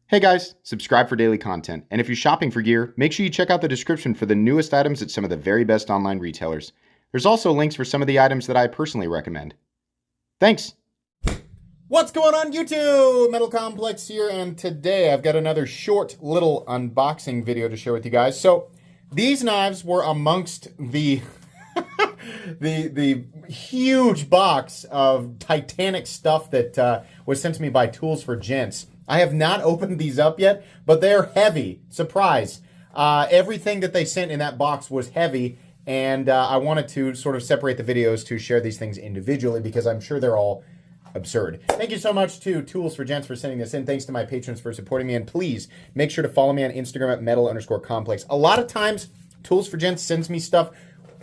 Hey guys, subscribe for daily content. And if you're shopping for gear, make sure you check out the description for the newest items at some of the very best online retailers. There's also links for some of the items that I personally recommend. Thanks! What's going on YouTube? Metal Complex here, and today I've got another short little unboxing video to share with you guys. So, these knives were amongst the the huge box of Titanic stuff that was sent to me by Tools for Gents. I have not opened these up yet, but they're heavy. Surprise. Everything that they sent in that box was heavy, and I wanted to sort of separate the videos to share these things individually because I'm sure they're all absurd. Thank you so much to Tools for Gents for sending this in. Thanks to my patrons for supporting me, and please make sure to follow me on Instagram at metal_complex. A lot of times, Tools for Gents sends me stuff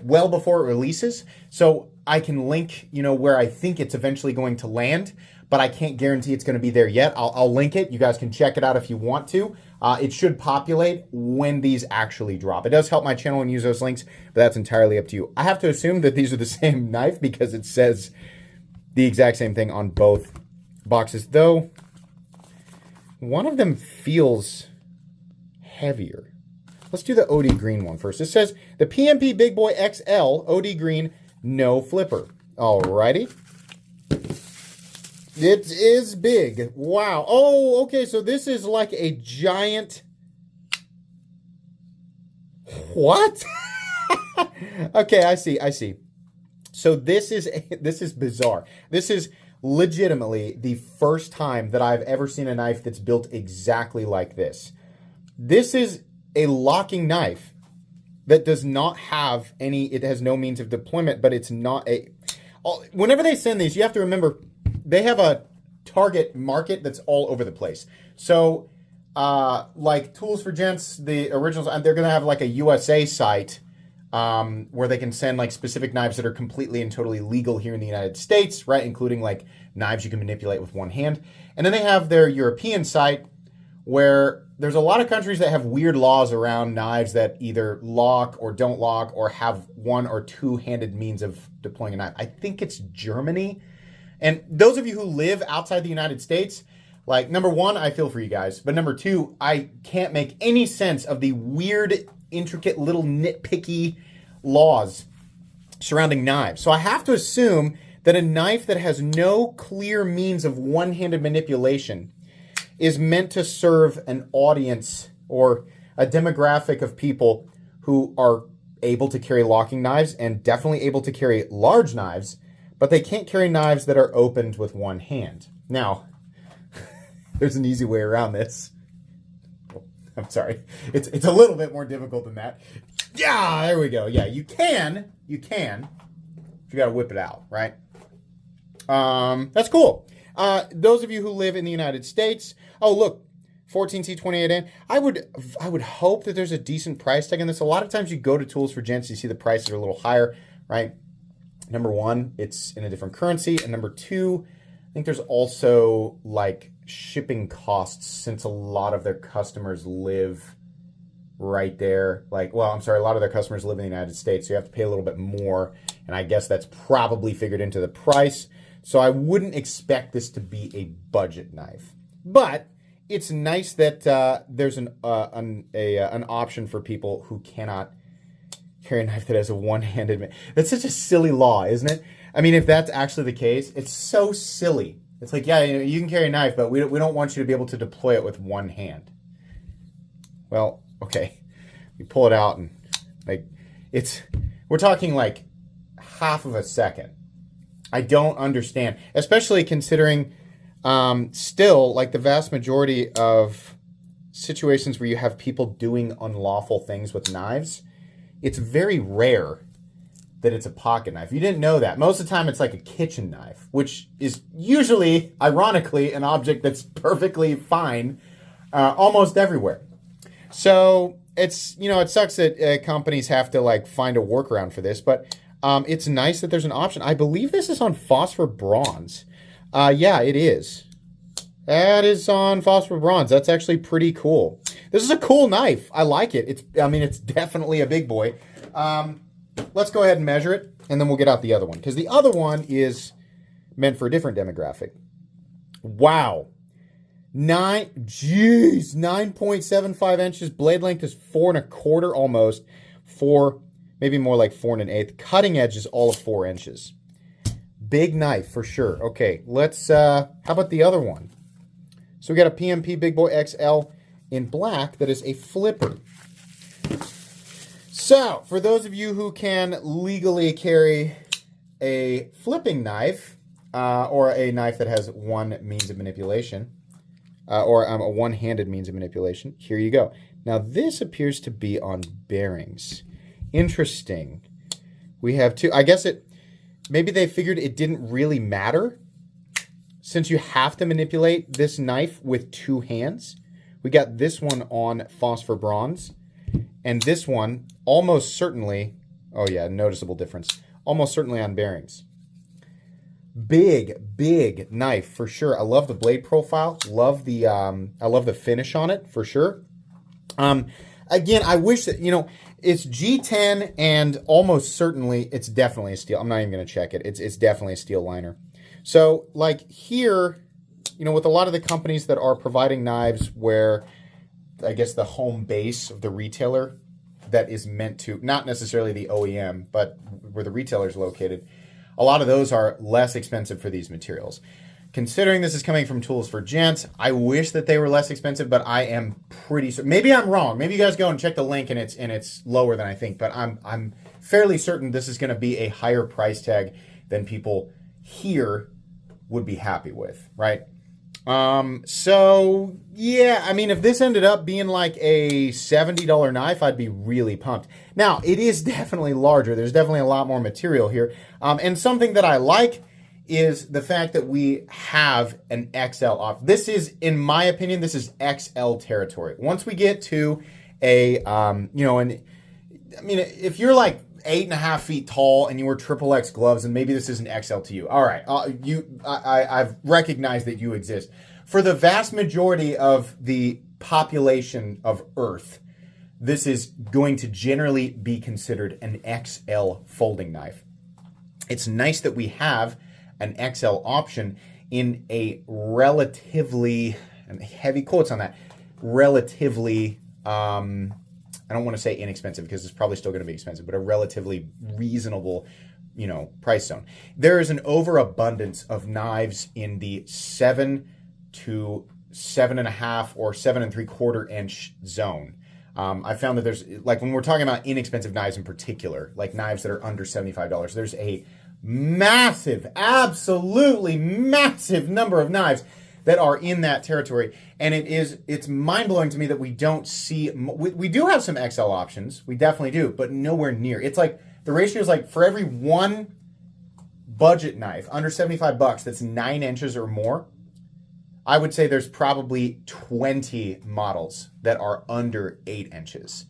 well before it releases, so I can link, where I think it's eventually going to land, but I can't guarantee it's going to be there yet. I'll link it. You guys can check it out if you want to. It should populate when these actually drop. It does help my channel and use those links, but that's entirely up to you. I have to assume that these are the same knife because it says the exact same thing on both boxes, though one of them feels heavier. Let's do the OD green one first. It says the PMP Big Boy XL OD green, no flipper. Alrighty. It is big. Wow. Oh, okay. So this is like a giant. What? Okay, I see. So this is bizarre. This is legitimately the first time that I've ever seen a knife that's built exactly like this. This is a locking knife that does not have any, it has no means of deployment, but it's not a, whenever they send these, you have to remember, they have a target market that's all over the place. So, like Tools for Gents, the originals, they're going to have like a USA site where they can send like specific knives that are completely and totally legal here in the United States, right? Including like knives you can manipulate with one hand. And then they have their European site where there's a lot of countries that have weird laws around knives that either lock or don't lock or have one or two-handed means of deploying a knife. I think it's Germany. And those of you who live outside the United States, like, number one, I feel for you guys. But number two, I can't make any sense of the weird, intricate, little nitpicky laws surrounding knives. So I have to assume that a knife that has no clear means of one-handed manipulation is meant to serve an audience or a demographic of people who are able to carry locking knives and definitely able to carry large knives, but they can't carry knives that are opened with one hand. Now, there's an easy way around this. I'm sorry. It's a little bit more difficult than that. Yeah, there we go. Yeah, you can. You got to whip it out, right? That's cool. Those of you who live in the United States, oh look, 14C28N. I would hope that there's a decent price tag on this. A lot of times you go to Tools for Gents, you see the prices are a little higher, right? Number one, it's in a different currency, and number two, I think there's also like shipping costs since a lot of their customers live right there. Like, well, I'm sorry, a lot of their customers live in the United States, so you have to pay a little bit more, and I guess that's probably figured into the price. So I wouldn't expect this to be a budget knife, but it's nice that there's an option for people who cannot carry a knife that has a one-handed. That's such a silly law, isn't it? I mean, if that's actually the case, it's so silly. It's like, yeah, you can carry a knife, but we don't want you to be able to deploy it with one hand. Well, okay, you pull it out and like we're talking like half of a second. I don't understand, especially considering still like the vast majority of situations where you have people doing unlawful things with knives, it's very rare that it's a pocket knife. You didn't know that. Most of the time it's like a kitchen knife, which is usually, ironically, an object that's perfectly fine almost everywhere. So it's, it sucks that companies have to like find a workaround for this, but it's nice that there's an option. I believe this is on phosphor bronze. Yeah, it is. That is on phosphor bronze. That's actually pretty cool. This is a cool knife. I like it. It's definitely a big boy. Let's go ahead and measure it, and then we'll get out the other one, because the other one is meant for a different demographic. Wow. 9.75 inches. Blade length is 4.25 almost. 4, maybe more like 4 1/8. Cutting edge is all of 4 inches. Big knife for sure. Okay, let's, how about the other one? So we got a PMP Big Boy XL in black that is a flipper. So, for those of you who can legally carry a flipping knife, or a knife that has one means of manipulation, or a one-handed means of manipulation, here you go. Now, this appears to be on bearings. Interesting. We have two. I guess maybe they figured it didn't really matter since you have to manipulate this knife with 2 hands. We got this one on phosphor bronze, and this one almost certainly, oh yeah, noticeable difference, almost certainly on bearings. Big knife for sure. I love the blade profile. Love the I love the finish on it for sure. Again, I wish that, it's G10 and almost certainly it's definitely a steel. I'm not even going to check it. It's definitely a steel liner. So like here, with a lot of the companies that are providing knives where I guess the home base of the retailer that is meant to, not necessarily the OEM, but where the retailer is located, a lot of those are less expensive for these materials. Considering this is coming from Tools for Gents, I wish that they were less expensive, but I am pretty certain. Maybe I'm wrong. Maybe you guys go and check the link and it's lower than I think, but I'm fairly certain this is going to be a higher price tag than people here would be happy with, right? So yeah, I mean, if this ended up being like a $70 knife, I'd be really pumped. Now, it is definitely larger. There's definitely a lot more material here. And something that I like is the fact that we have an XL off. This is, in my opinion, this is XL territory. Once we get to a, if you're like 8.5 feet tall and you wear XXX gloves, and maybe this is an XL to you. All right, I've recognized that you exist. For the vast majority of the population of Earth, this is going to generally be considered an XL folding knife. It's nice that we have an XL option in a relatively, and heavy quotes on that, relatively, I don't want to say inexpensive because it's probably still going to be expensive, but a relatively reasonable, price zone. There is an overabundance of knives in the 7 to 7.5 or 7.75 inch zone. I found that there's, like, when we're talking about inexpensive knives in particular, like knives that are under $75, there's a massive, absolutely massive number of knives that are in that territory. And it's mind-blowing to me that we don't see, we do have some XL options, we definitely do, but nowhere near. It's like, the ratio is like, for every one budget knife under $75 that's 9 inches or more, I would say there's probably 20 models that are under 8 inches.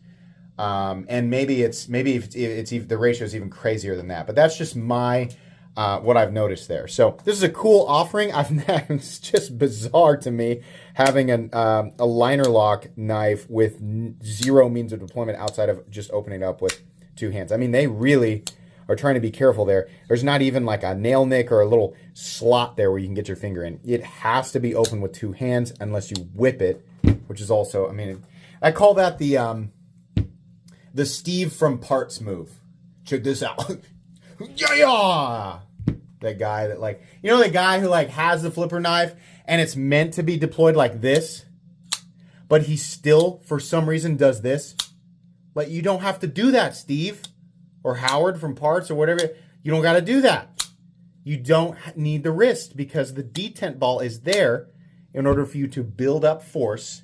And maybe the ratio is even crazier than that, but that's just my what I've noticed there. So this is a cool offering. It's just bizarre to me having a liner lock knife with 0 means of deployment outside of just opening it up with 2 hands. I mean, they really are trying to be careful there. There's not even like a nail nick or a little slot there where you can get your finger in. It has to be open with 2 hands unless you whip it, which is also, I mean, I call that the Steve from Parts move. Check this out. Yeah! That guy that, like, the guy who like has the flipper knife and it's meant to be deployed like this, but he still, for some reason, does this. Like, you don't have to do that, Steve. Or Howard from Parts or whatever. You don't got to do that. You don't need the wrist because the detent ball is there in order for you to build up force,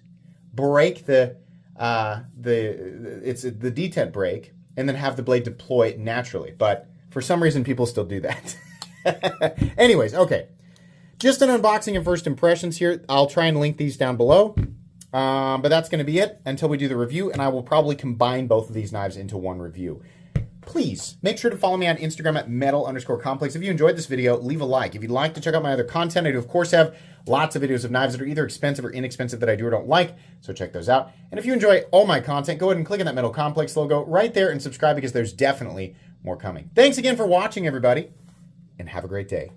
break the detent break, and then have the blade deploy naturally. But for some reason, people still do that. Anyways, okay. Just an unboxing and first impressions here. I'll try and link these down below. But that's going to be it until we do the review, and I will probably combine both of these knives into one review. Please make sure to follow me on Instagram at metal_complex. If you enjoyed this video, leave a like. If you'd like to check out my other content, I do, of course, have lots of videos of knives that are either expensive or inexpensive that I do or don't like, so check those out. And if you enjoy all my content, go ahead and click on that Metal Complex logo right there and subscribe because there's definitely more coming. Thanks again for watching, everybody, and have a great day.